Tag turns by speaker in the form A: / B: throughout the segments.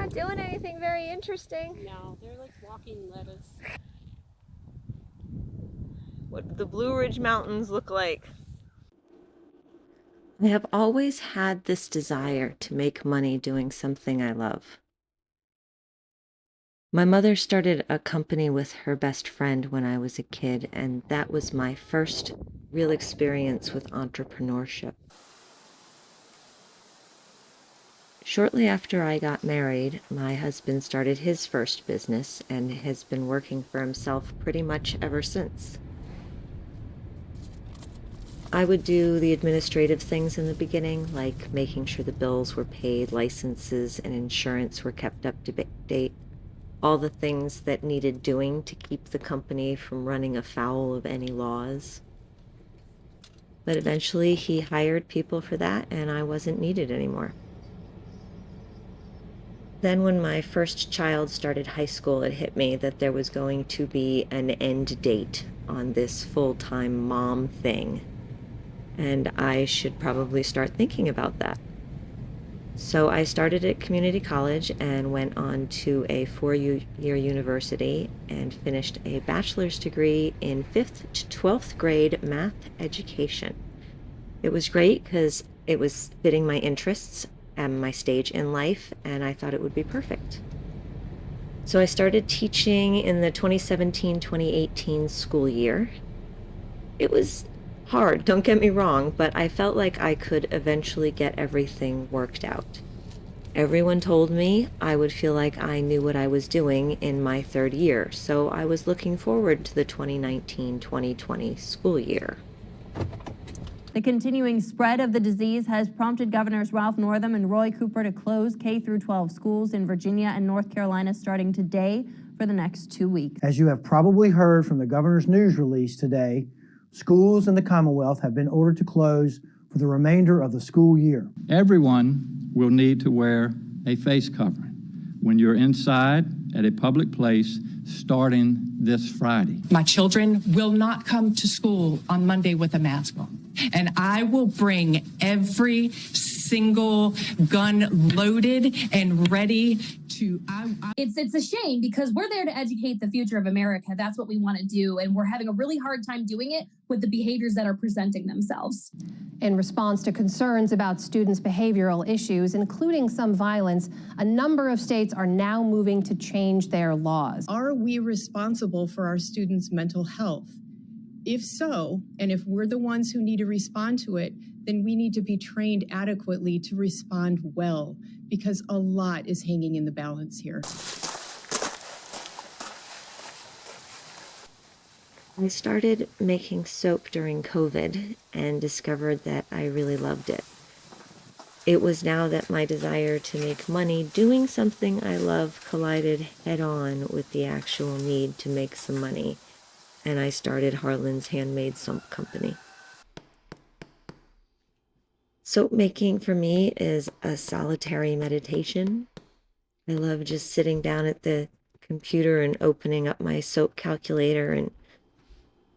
A: not doing anything very interesting.
B: No, they're like walking lettuce.
A: What the Blue Ridge Mountains look like. I have always had this desire to make money doing something I love. My mother started a company with her best friend when I was a kid, and that was my first real experience with entrepreneurship. Shortly after I got married, my husband started his first business and has been working for himself pretty much ever since. I would do the administrative things in the beginning, like making sure the bills were paid, licenses and insurance were kept up to date, all the things that needed doing to keep the company from running afoul of any laws. But eventually he hired people for that and I wasn't needed anymore. Then when my first child started high school, it hit me that there was going to be an end date on this full-time mom thing. And I should probably start thinking about that. So I started at community college and went on to a 4-year university and finished a bachelor's degree in 5th to 12th grade math education. It was great because it was fitting my interests and my stage in life, and I thought it would be perfect. So I started teaching in the 2017-2018 school year. It was hard, don't get me wrong, but I felt like I could eventually get everything worked out. Everyone told me I would feel like I knew what I was doing in my 3rd year, so I was looking forward to the 2019-2020 school year.
C: The continuing spread of the disease has prompted Governors Ralph Northam and Roy Cooper to close K-12 schools in Virginia and North Carolina starting today for the next 2 weeks.
D: As you have probably heard from the governor's news release today, schools in the Commonwealth have been ordered to close for the remainder of the school year.
E: Everyone will need to wear a face covering when you're inside at a public place starting this Friday.
F: My children will not come to school on Monday with a mask on. And I will bring every single gun loaded and ready to...
G: It's a shame because we're there to educate the future of America. That's what we want to do. And we're having a really hard time doing it with the behaviors that are presenting themselves.
H: In response to concerns about students' behavioral issues, including some violence, a number of states are now moving to change their laws.
I: Are we responsible for our students' mental health? If so, and if we're the ones who need to respond to it, then we need to be trained adequately to respond well, because a lot is hanging in the balance here.
A: I started making soap during COVID and discovered that I really loved it. It was now that my desire to make money doing something I love collided head-on with the actual need to make some money, and I started Harlan's Handmade Soap Company. Soap making for me is a solitary meditation. I love just sitting down at the computer and opening up my soap calculator and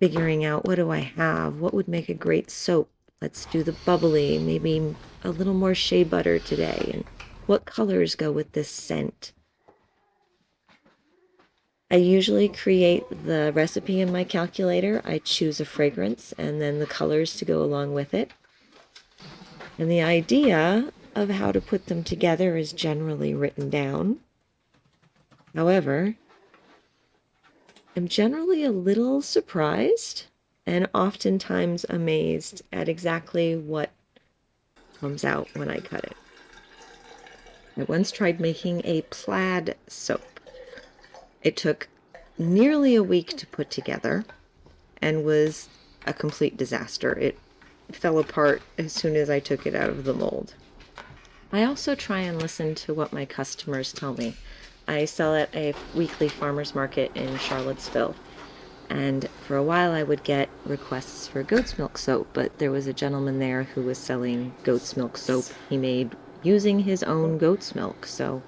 A: figuring out, what do I have? What would make a great soap? Let's do the bubbly, maybe a little more shea butter today. And what colors go with this scent? I usually create the recipe in my calculator. I choose a fragrance and then the colors to go along with it. And the idea of how to put them together is generally written down. However, I'm generally a little surprised and oftentimes amazed at exactly what comes out when I cut it. I once tried making a plaid soap. It took nearly a week to put together and was a complete disaster. It fell apart as soon as I took it out of the mold. I also try and listen to what my customers tell me. I sell at a weekly farmer's market in Charlottesville, and for a while I would get requests for goat's milk soap, but there was a gentleman there who was selling goat's milk soap he made using his own goat's milk, so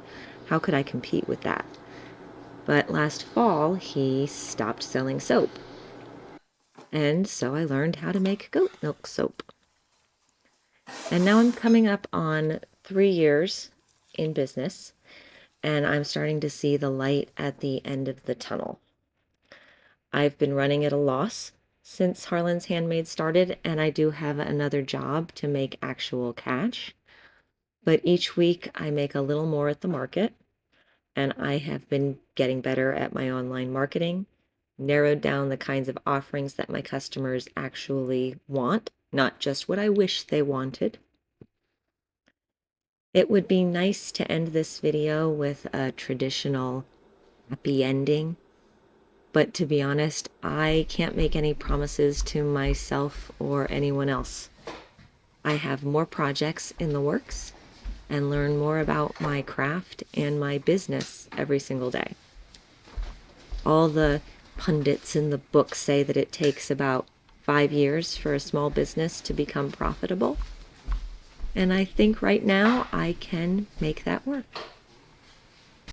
A: how could I compete with that? But last fall, he stopped selling soap. And so I learned how to make goat milk soap. And now I'm coming up on 3 years in business. and I'm starting to see the light at the end of the tunnel. I've been running at a loss since Harlan's Handmade started, and I do have another job to make actual cash. But each week I make a little more at the market, and I have been getting better at my online marketing, narrowed down the kinds of offerings that my customers actually want, not just what I wish they wanted. It would be nice to end this video with a traditional happy ending, but to be honest, I can't make any promises to myself or anyone else. I have more projects in the works and learn more about my craft and my business every single day. All the pundits in the books say that it takes about 5 years for a small business to become profitable. And I think right now I can make that work.